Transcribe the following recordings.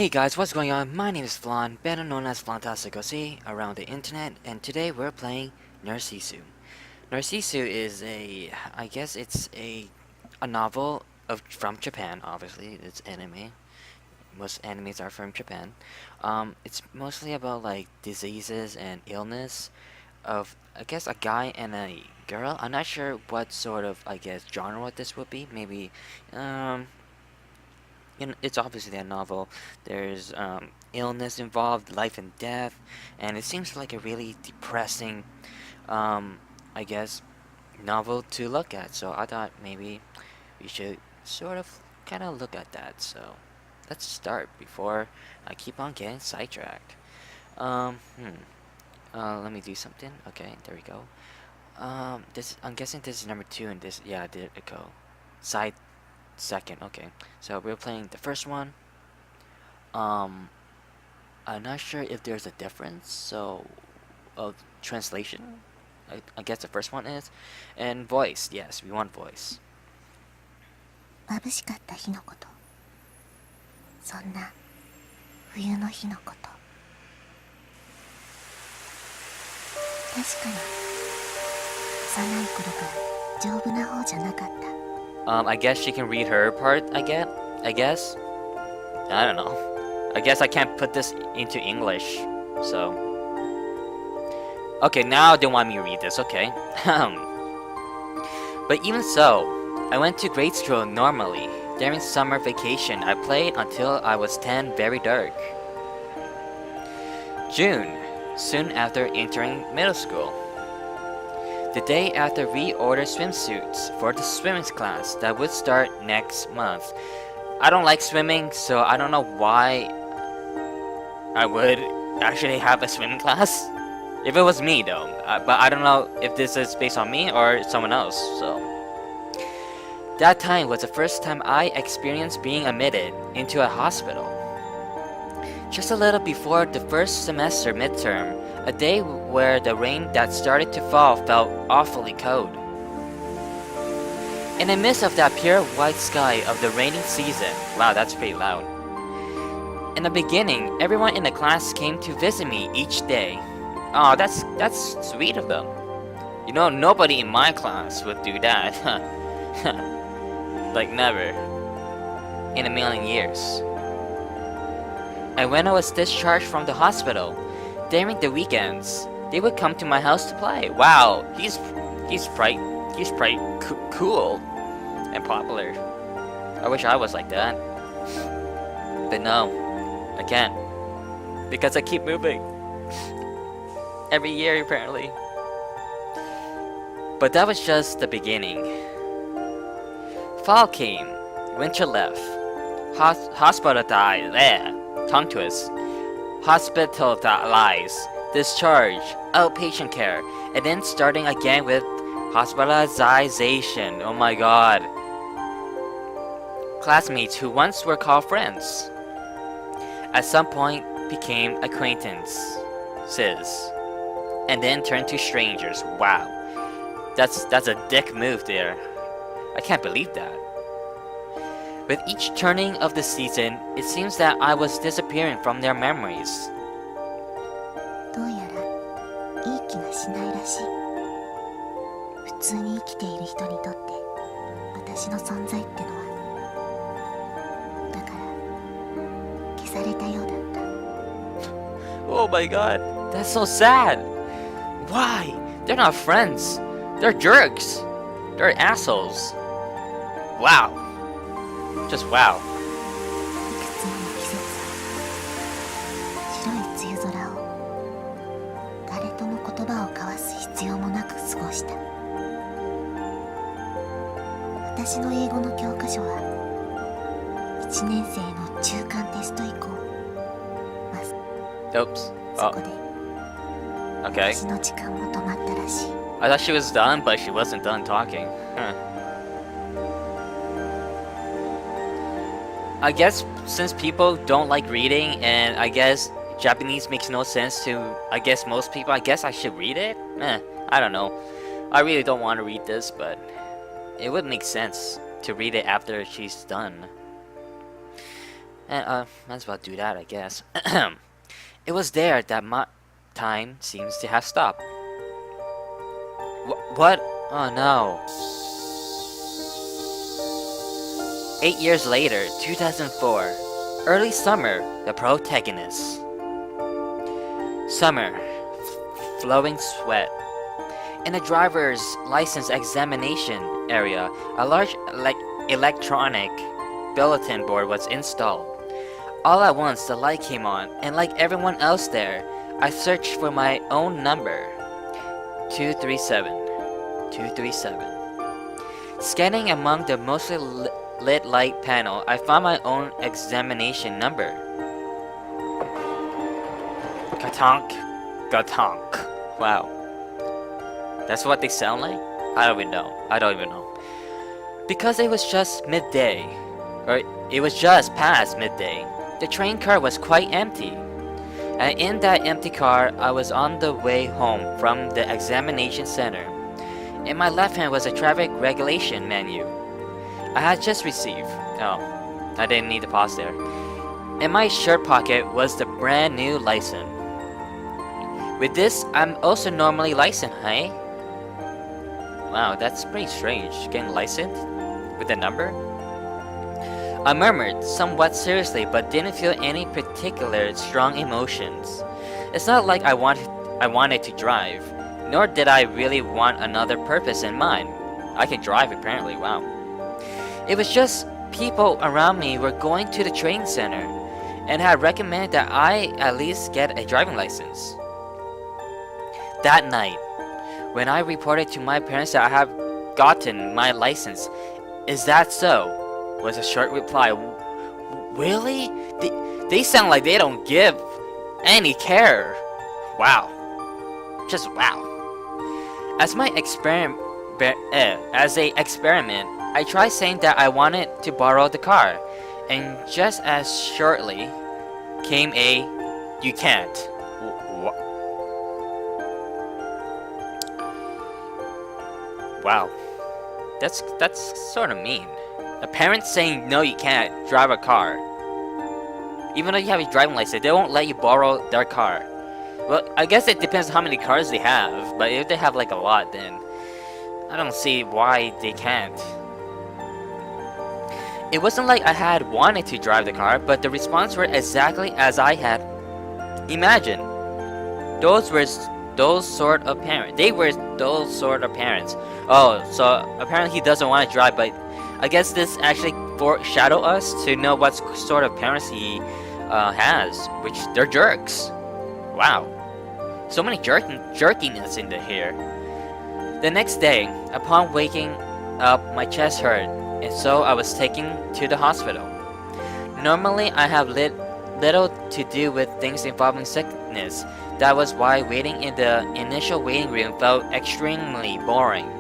Hey guys, what's going on? My name is Flan, better known as Flantasticosi around the internet, and today we're playing Narcissu. Narcissu is I guess it's a novel from Japan. Obviously, it's anime. Most animes are from Japan. It's mostly about like diseases and illness of I guess a guy and a girl. I'm not sure what sort of genre this would be. Maybe um it's obviously a novel. There's illness involved, life and death, and it seems like a really depressing, um, I guess, novel to look at. So I thought maybe we should sort of kind of look at that. So let's start before I keep on getting sidetracked. Um, hmm. Let me do something. Okay, there we go. This I'm guessing this is number two, and this yeah, there it go. Side second. Okay, so we're playing the first one. Um, I'm not sure if there's a difference, so of translation. I guess the first one is, and voice. Yes, we want voice. 眩しかった日のこと、そんな冬の日のこと。確かに幼い頃から丈夫な方じゃなかった。I guess she can read her part. I guess. I don't know. I guess I can't put this into English. So. Okay, now they want me to read this. Okay. But even so, I went to grade school normally. During summer vacation, I played until I was 10, very dark. June, soon after entering middle school. The day after we ordered swimsuits for the swimming class that would start next month. I don't like swimming, so I don't know why I would actually have a swimming class. If it was me though, but I don't know if this is based on me or someone else, so. That time was the first time I experienced being admitted into a hospital. Just a little before the first semester midterm, a day where the rain that started to fall felt awfully cold. In the midst of that pure white sky of the rainy season, wow, that's pretty loud. In the beginning, everyone in the class came to visit me each day. Oh, that's sweet of them. You know, nobody in my class would do that. Like never. In a million years. And when I was discharged from the hospital, during the weekends, they would come to my house to play. Wow, he's pretty cool and popular. I wish I was like that. But no, I can't. Because I keep moving. Every year, apparently. But that was just the beginning. Fall came. Winter left. Tongue twist. Hospitalized. Discharge. Outpatient care. And then starting again with hospitalization. Oh my god. Classmates who once were called friends. At some point became acquaintances. And then turned to strangers. Wow. That's a dick move there. I can't believe that. With each turning of the season, it seems that I was disappearing from their memories. どうやらいい気がしないらしい。普通に生きている人にとって私の存在ってのはだから消されたようだった。 Oh my god, that's so sad. Why? They're not friends. They're jerks. They're assholes. Wow. Just wow. いくつもの季節白い梅雨空を誰とも言葉を交わす必要もなく過ごした。私の英語の教科書は1年生の中間テスト以降、Oops. そこで Okay. 私の時間も止まったらしい。 I thought she was done, but she wasn't done talking. Huh. I guess since people don't like reading, and I guess Japanese makes no sense to, I guess most people, I guess I should read it? I don't know. I really don't want to read this, but it would make sense to read it after she's done. Might as well do that, I guess. It was there that my time seems to have stopped. What? Oh no. 8 years later, 2004. Early summer, the protagonist. Summer. Flowing sweat. In the driver's license examination area, a large electronic bulletin board was installed. All at once, the light came on, and like everyone else there, I searched for my own number. 237. 237. Scanning among the mostly lit light panel, I found my own examination number. Katonk. Gatonk. Wow. That's what they sound like? I don't even know. Because it was just midday, or it was just past midday, the train car was quite empty. And in that empty car, I was on the way home from the examination center. In my left hand was a traffic regulation menu I had just received. Oh, I didn't need to pause there. In my shirt pocket was the brand new license. With this, I'm also normally licensed, hey? Wow, that's pretty strange, getting licensed with a number. I murmured, somewhat seriously, but didn't feel any particular strong emotions. It's not like I wanted to drive, nor did I really want another purpose in mind. I can drive apparently, wow. It was just people around me were going to the training center and had recommended that I at least get a driving license. That night, when I reported to my parents that I have gotten my license, "Is that so?" was a short reply. Really? They sound like they don't give any care. Wow. Just wow. As an experiment, I tried saying that I wanted to borrow the car, and just as shortly came a "you can't." Wow. That's sort of mean. A parent saying no, you can't drive a car. Even though you have a driving license, they won't let you borrow their car. Well, I guess it depends on how many cars they have, but if they have like a lot, then I don't see why they can't. It wasn't like I had wanted to drive the car, but the response were exactly as I had imagined. Those were those sort of parents. They were those sort of parents. Oh, so apparently he doesn't want to drive, but I guess this actually foreshadow us to know what sort of parents he has, which they're jerks. Wow, so many jerkiness in the here. The next day, upon waking up, my chest hurt, and so I was taken to the hospital. Normally, I have little to do with things involving sickness. That was why waiting in the initial waiting room felt extremely boring.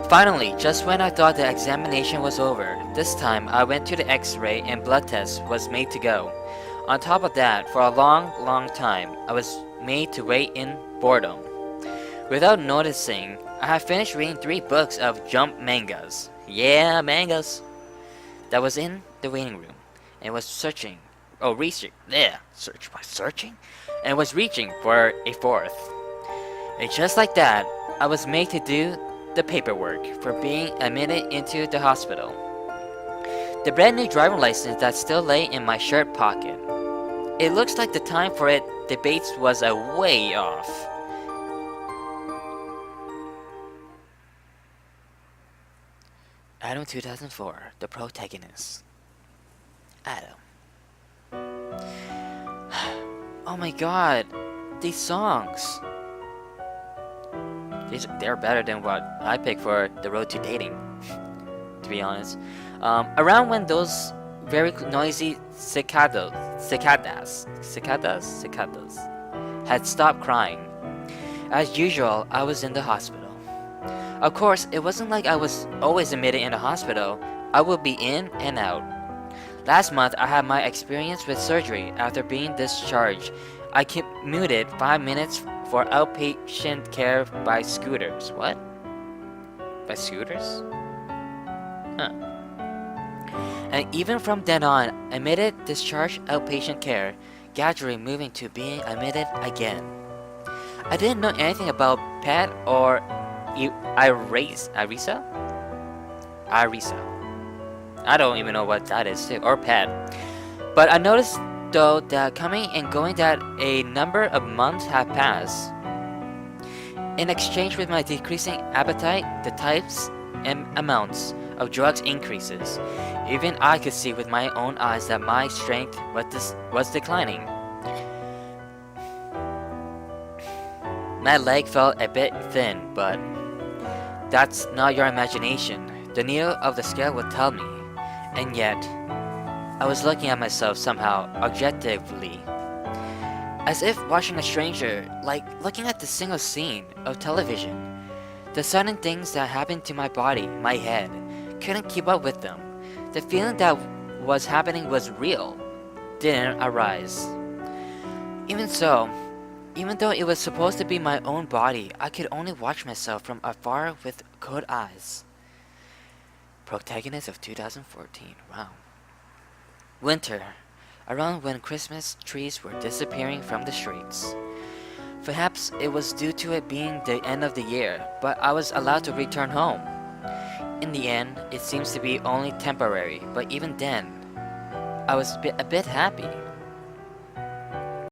Finally, just when I thought the examination was over, this time I went to the X-ray and blood test was made to go. On top of that, for a long time, I was made to wait in boredom. Without noticing, I had finished reading 3 books of jump mangas. Yeah, mangas! That was in the waiting room, and was searching for a 4th. And just like that, I was made to do the paperwork for being admitted into the hospital. The brand new driving license that still lay in my shirt pocket. It looks like the time for it debates was a way off. Adam 2004, the protagonist. Adam. Oh my god, these songs. They're better than what I picked for the road to dating, to be honest. Around when those very noisy cicadas had stopped crying. As usual, I was in the hospital. Of course, it wasn't like I was always admitted in the hospital. I would be in and out. Last month, I had my experience with surgery after being discharged. I commuted 5 minutes for outpatient care by scooters. What? By scooters? Huh. and even from then on, admitted discharge outpatient care, gradually moving to being admitted again. I didn't know anything about PET or Irisa? I don't even know what that is too, or PET. But I noticed though that coming and going that a number of months have passed. In exchange with my decreasing appetite, the types and amounts of drugs increases. Even I could see with my own eyes that my strength was declining. My leg felt a bit thin, but that's not your imagination. The needle of the scale would tell me. And yet, I was looking at myself somehow objectively. As if watching a stranger, like looking at the single scene of television. The sudden things that happened to my body, my head, couldn't keep up with them. The feeling that was happening was real, didn't arise. Even so, even though it was supposed to be my own body, I could only watch myself from afar with cold eyes. Protagonist of 2014, wow. Winter, around when Christmas trees were disappearing from the streets. Perhaps it was due to it being the end of the year, but I was allowed to return home. In the end, it seems to be only temporary, but even then, I was a bit happy.